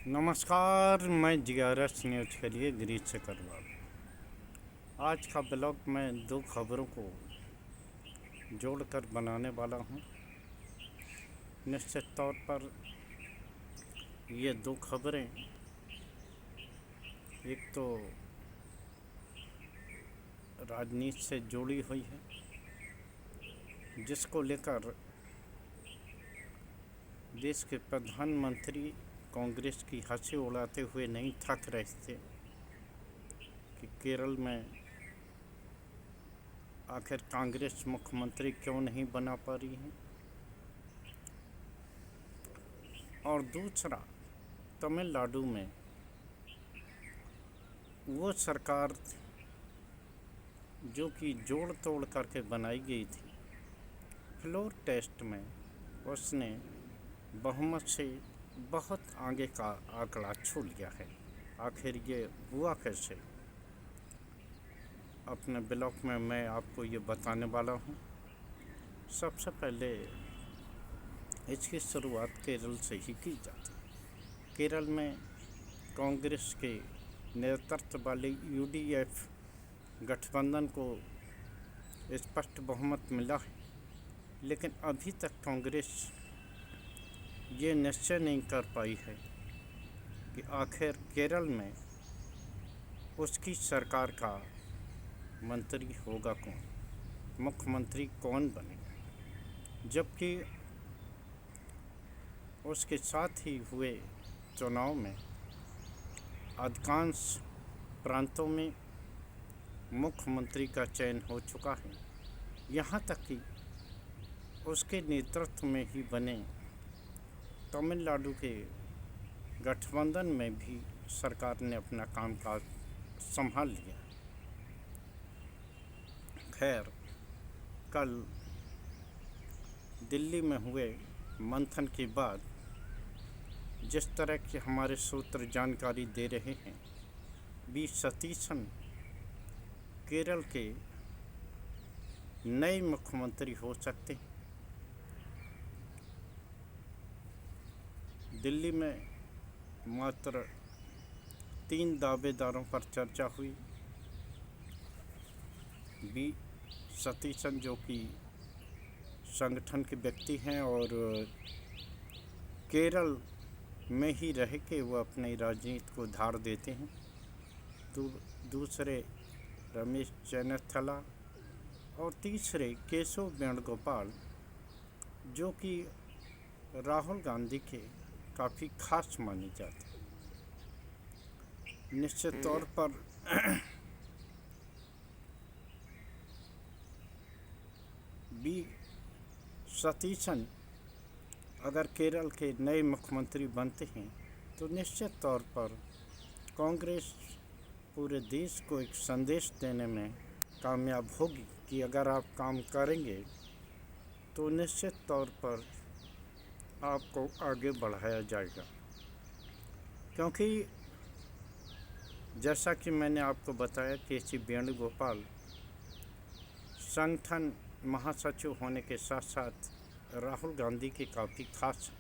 नमस्कार, मैं जिज्ञारस न्यूज के लिए गिरीश चक्रवाल। आज का ब्लॉग मैं दो खबरों को जोड़कर बनाने वाला हूं। निश्चित तौर पर ये दो खबरें, एक तो राजनीति से जुड़ी हुई है, जिसको लेकर देश के प्रधानमंत्री कांग्रेस की हंसी उड़ाते हुए नहीं थक रहे थे कि केरल में आखिर कांग्रेस मुख्यमंत्री क्यों नहीं बना पा रही है। और दूसरा, तमिलनाडु में वो सरकार जो कि जोड़ तोड़ करके बनाई गई थी, फ्लोर टेस्ट में उसने बहुमत से बहुत आगे का आंकड़ा छू लिया है। आखिर ये हुआ कैसे, अपने ब्लॉग में मैं आपको ये बताने वाला हूँ। सबसे पहले इसकी शुरुआत केरल से ही की जाती है। केरल में कांग्रेस के नेतृत्व वाले यूडीएफ गठबंधन को स्पष्ट बहुमत मिला है, लेकिन अभी तक कांग्रेस ये निश्चय नहीं कर पाई है कि आखिर केरल में उसकी सरकार का मंत्री होगा कौन, मुख्यमंत्री कौन बनेगा। जबकि उसके साथ ही हुए चुनाव में अधिकांश प्रांतों में मुख्यमंत्री का चयन हो चुका है। यहाँ तक कि उसके नेतृत्व में ही बने तमिलनाडु के गठबंधन में भी सरकार ने अपना कामकाज संभाल लिया। खैर, कल दिल्ली में हुए मंथन के बाद जिस तरह के हमारे सूत्र जानकारी दे रहे हैं, वी सतीशन केरल के नए मुख्यमंत्री हो सकते हैं। दिल्ली में मात्र 3 दावेदारों पर चर्चा हुई। वी सतीशन जो कि संगठन के व्यक्ति हैं और केरल में ही रह के वो अपनी राजनीति को धार देते हैं। दूसरे रमेश चेन्निथला और तीसरे केशव वेणुगोपाल जो कि राहुल गांधी के काफ़ी खास माने जाते हैं। निश्चित तौर पर वी सतीशन अगर केरल के नए मुख्यमंत्री बनते हैं तो निश्चित तौर पर कांग्रेस पूरे देश को एक संदेश देने में कामयाब होगी कि अगर आप काम करेंगे तो निश्चित तौर पर आपको आगे बढ़ाया जाएगा। क्योंकि जैसा कि मैंने आपको बताया, केसी वेणुगोपाल संगठन महासचिव होने के साथ साथ राहुल गांधी के काफ़ी खास,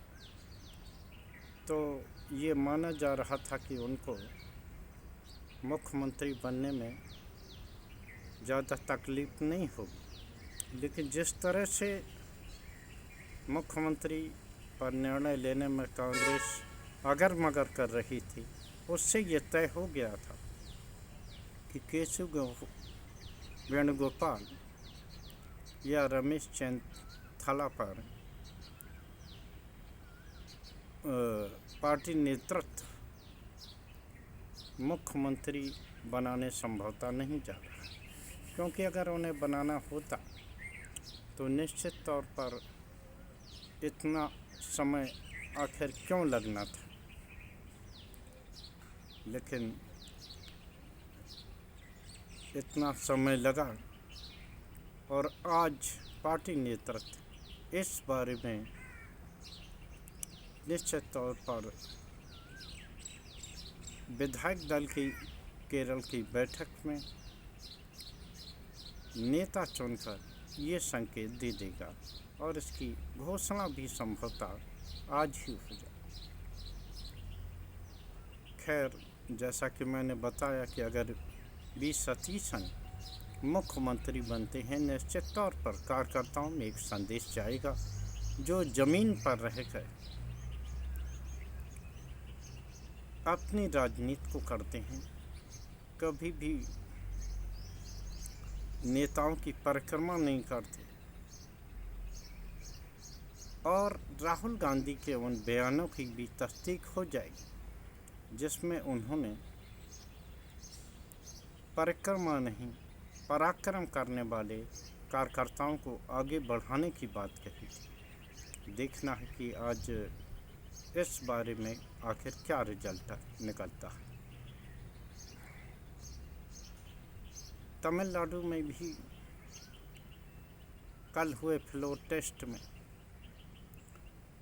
तो ये माना जा रहा था कि उनको मुख्यमंत्री बनने में ज़्यादा तकलीफ नहीं होगी। लेकिन जिस तरह से मुख्यमंत्री पर निर्णय लेने में कांग्रेस अगर मगर कर रही थी, उससे ये तय हो गया था कि केशव वेणुगोपाल या रमेश चेन्निथला पर पार्टी नेतृत्व मुख्यमंत्री बनाने संभवतः नहीं जा रहा, क्योंकि अगर उन्हें बनाना होता तो निश्चित तौर पर इतना समय आखिर क्यों लगना था। लेकिन इतना समय लगा और आज पार्टी नेतृत्व इस बारे में निश्चित तौर पर विधायक दल की केरल की बैठक में नेता चुनकर ये संकेत दे देगा और इसकी घोषणा भी संभवतः आज ही हो जाए। खैर, जैसा कि मैंने बताया कि अगर वी सतीशन मुख्यमंत्री बनते हैं, निश्चित तौर पर कार्यकर्ताओं में एक संदेश जाएगा जो ज़मीन पर रहकर अपनी राजनीति को करते हैं, कभी भी नेताओं की परिक्रमा नहीं करते। और राहुल गांधी के उन बयानों की भी तस्दीक हो जाएगी जिसमें उन्होंने परिक्रमा नहीं, पराक्रम करने वाले कार्यकर्ताओं को आगे बढ़ाने की बात कही थी। देखना है कि आज इस बारे में आखिर क्या रिजल्ट निकलता है। तमिलनाडु में भी कल हुए फ्लोर टेस्ट में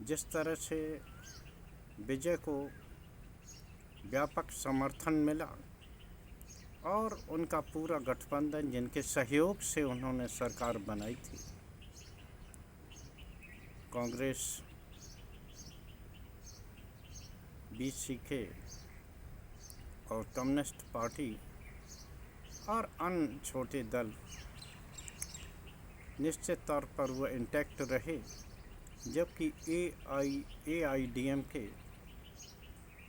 जिस तरह से विजय को व्यापक समर्थन मिला और उनका पूरा गठबंधन जिनके सहयोग से उन्होंने सरकार बनाई थी, कांग्रेस, बीसीके और कम्युनिस्ट पार्टी और अन्य छोटे दल, निश्चित तौर पर वह इंटैक्ट रहे, जबकि AIAIDMK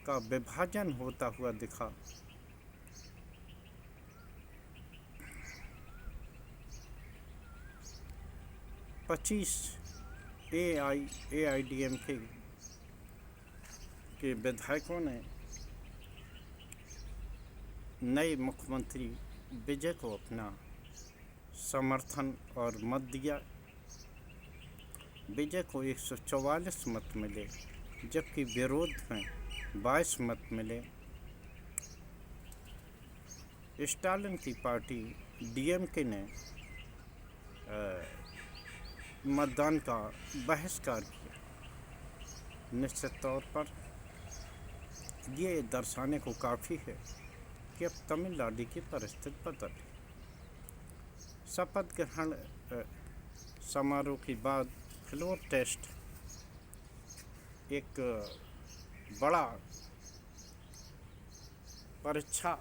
का विभाजन होता हुआ दिखा। पच्चीस AIAIDMK के विधायकों ने नए मुख्यमंत्री विजय को अपना समर्थन और मत दिया। विजय को 144 मत मिले, जबकि विरोध में 22 मत मिले। स्टालिन की पार्टी DMK ने मतदान का बहिष्कार किया। निश्चित तौर पर ये दर्शाने को काफ़ी है कि अब तमिलनाडु की परिस्थिति बदल। शपथ ग्रहण समारोह के बाद फ्लोर टेस्ट एक बड़ा परीक्षा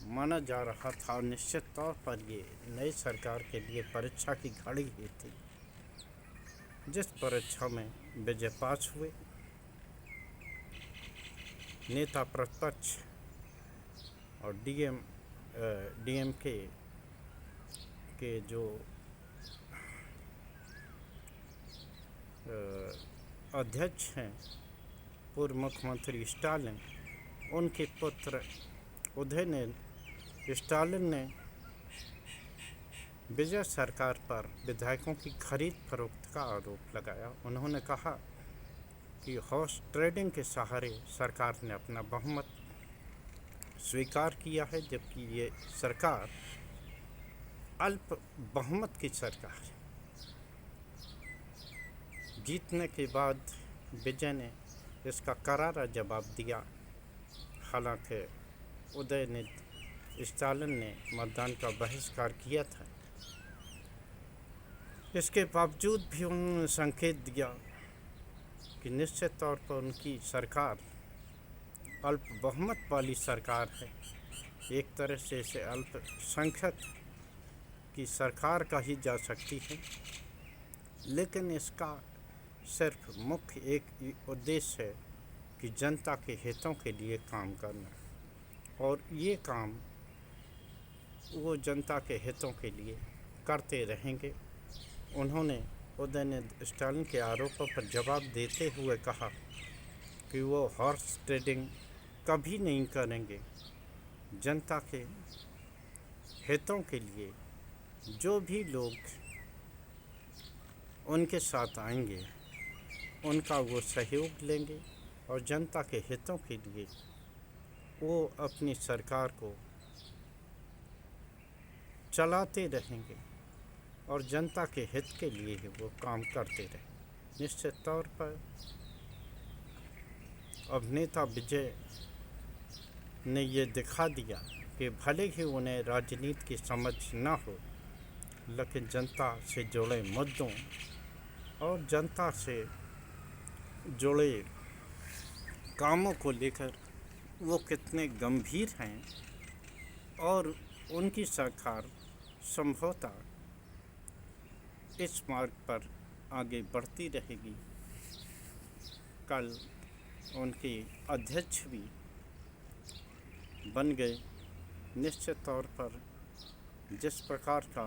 माना जा रहा था और निश्चित तौर पर ये नई सरकार के लिए परीक्षा की घड़ी ही थी, जिस परीक्षा में विजय पास हुए। नेता प्रतिपक्ष और DMK के जो अध्यक्ष हैं, पूर्व मुख्यमंत्री स्टालिन, उनके पुत्र उदयनिधि स्टालिन ने विजय सरकार पर विधायकों की खरीद फरोख्त का आरोप लगाया। उन्होंने कहा कि हॉर्स ट्रेडिंग के सहारे सरकार ने अपना बहुमत स्वीकार किया है, जबकि ये सरकार अल्प बहुमत की सरकार है। जीतने के बाद विजय ने इसका करारा जवाब दिया। हालांकि उदयनिधि स्टालिन ने मतदान का बहिष्कार किया था, इसके बावजूद भी उन्होंने संकेत दिया कि निश्चित तौर पर उनकी सरकार अल्प बहुमत वाली सरकार है। एक तरह से इसे अल्पसंख्यक की सरकार कही जा सकती है, लेकिन इसका सिर्फ मुख्य एक उद्देश्य है कि जनता के हितों के लिए काम करना, और ये काम वो जनता के हितों के लिए करते रहेंगे। उन्होंने उदयनिधि स्टालिन के आरोपों पर जवाब देते हुए कहा कि वो हॉर्स ट्रेडिंग कभी नहीं करेंगे। जनता के हितों के लिए जो भी लोग उनके साथ आएंगे, उनका वो सहयोग लेंगे और जनता के हितों के लिए वो अपनी सरकार को चलाते रहेंगे और जनता के हित के लिए ही वो काम करते रहे। निश्चित तौर पर अभिनेता विजय ने ये दिखा दिया कि भले ही उन्हें राजनीति की समझ न हो, लेकिन जनता से जुड़े मुद्दों और जनता से जुड़े कामों को लेकर वो कितने गंभीर हैं और उनकी सरकार संभवतः इस मार्ग पर आगे बढ़ती रहेगी। कल उनके अध्यक्ष भी बन गए। निश्चित तौर पर जिस प्रकार का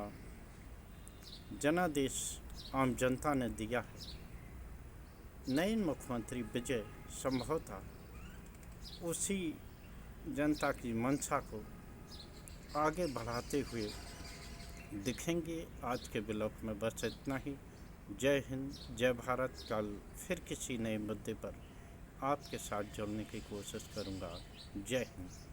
जनादेश आम जनता ने दिया है, नए मुख्यमंत्री विजय संभवतः उसी जनता की मंशा को आगे बढ़ाते हुए दिखेंगे। आज के ब्लॉग में बस इतना ही। जय हिंद, जय भारत। कल फिर किसी नए मुद्दे पर आपके साथ जुड़ने की कोशिश करूँगा। जय हिंद।